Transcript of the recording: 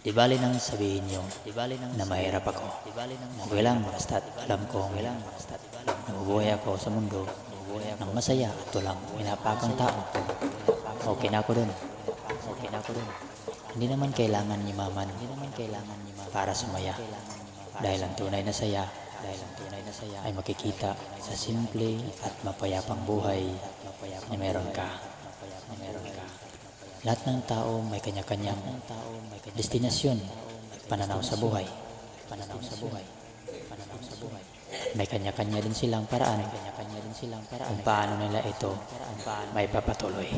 Di bali nang sabihin nyo na mahirap ako. Okay lang, basta't alam kong nabubuhay ako sa mundo ng masaya at walang pinapakang tao. Okay na ako dun. Hindi naman kailangan yumaman para sumaya. Dahil ang tunay na saya ay makikita sa simple at mapayapang buhay na meron ka. Lahat ng tao may kanya-kanyang destinasyon at pananaw sa buhay. May kanya-kanya din silang paraan kung paano nila ito may papatuloy.